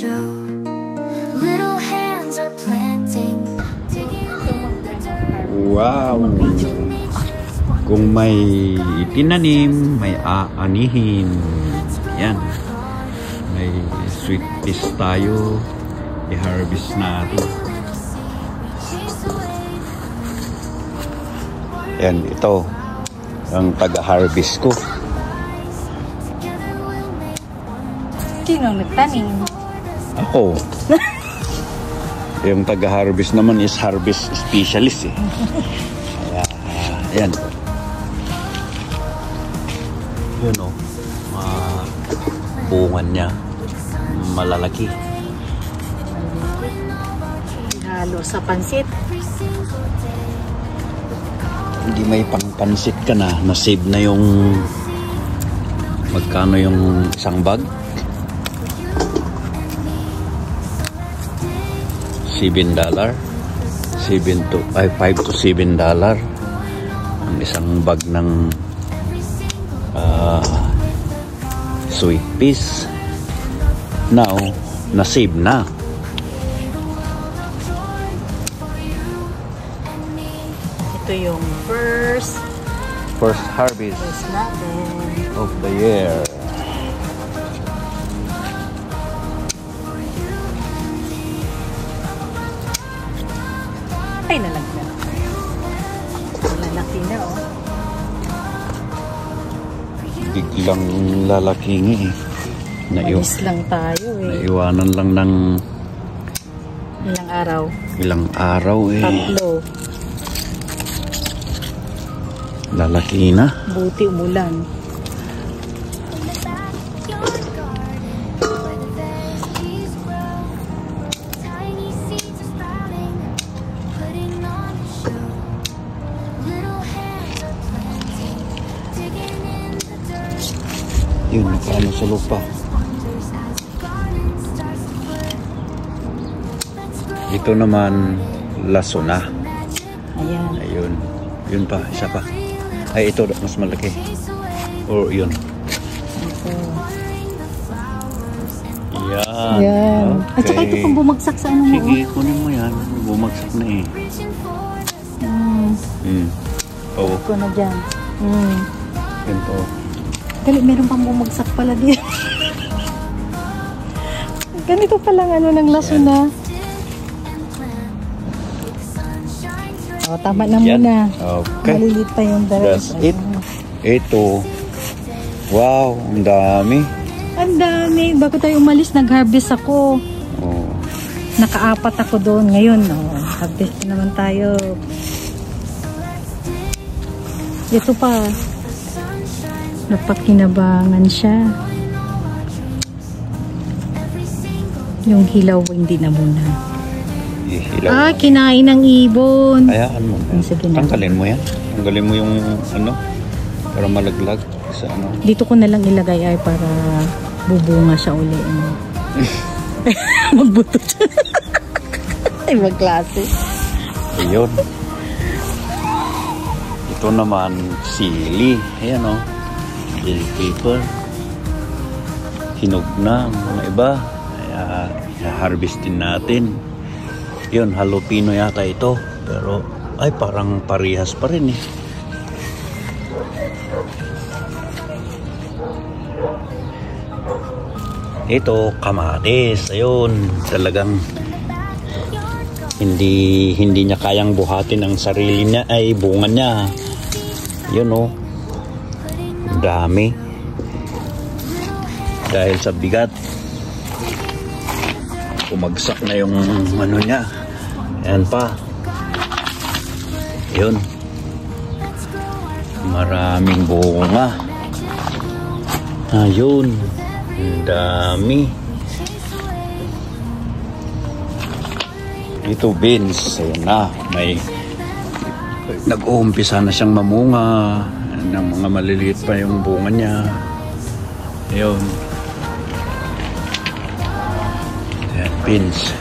show. Little hands are planting, digging in the dirt. Wow! Kung may tinanim, may aanihin. Yan. May sweet peas tayo. I-harvest natin. Yan, ito. Ang taga-harvest ko. Sino nagtanim? Ako. Yung taga-harvest naman is harvest specialist eh. Kaya, yan. Yun o. Bungan niya. Malalaki. Halo sa pansit. Hindi may pang-pansit ka na. Na-save na yung magkano yung isang bag? $7. $5 to $7 ang isang bag ng sweet peas. Now, na-save na. Ito yung first harvest natin of the year. ay nalagyan. Lalaki na oh. Biglang lalaki nga eh. Malis lang tayo eh. Naiwanan lang ng ilang araw eh. 3. Lalaki na. Buti umulan. Yun, paano sa lupa. Ito naman laso na. Ayan. Ayun. Yun pa, isa pa. Ay, ito mas malaki. Or yun. Ito. Yan. Yan. Okay. At saka ito pang bumagsak sa ano mo. Sige, kunin mo yan. Bumagsak na eh. Oo. Ito na dyan. Yan po. Dali, meron pang bumagsak pala din. Ganito palang ano ng laso na. O, tama na muna. Okay. Malilit pa yung That's it. Ito. Wow, ang dami. Ang dami. Bago tayo umalis, nag-harvest ako. Oh. Naka-4 ako doon. Ngayon, harvest naman tayo. Ito pa. Napakinabangan siya. Yung hilaw, hindi na muna. Hilaw. Kinain ng ibon. Hayaan mo. Sige na. Tanggalin mo yan. Tanggalin mo yung ano, para malaglag sa ano. Dito ko na lang ilagay ay para bubunga siya uli. Magbuto siya. Ay, magklase. Ayun. Ito naman, sili. Ayan o. Bell pepper. Hinog na ang mga iba. Kaya harvest din natin. Yun, jalapeno yata ito. Pero, ay parang parehas pa rin eh. Ito, kamatis. Ayun, talagang hindi niya kayang buhatin ang sarili niya, ay bunga niya. Yun o. Dami. Dahil sa bigat. Umagsak na yung ano niya. Ayan pa. Yun. Maraming bunga. Ayun. Dami. Ito beans. Ayan na. May nag-uumpisa na siyang mamunga. Ng mga maliliit pa yung bunga niya. Ayun. Ayan, beans.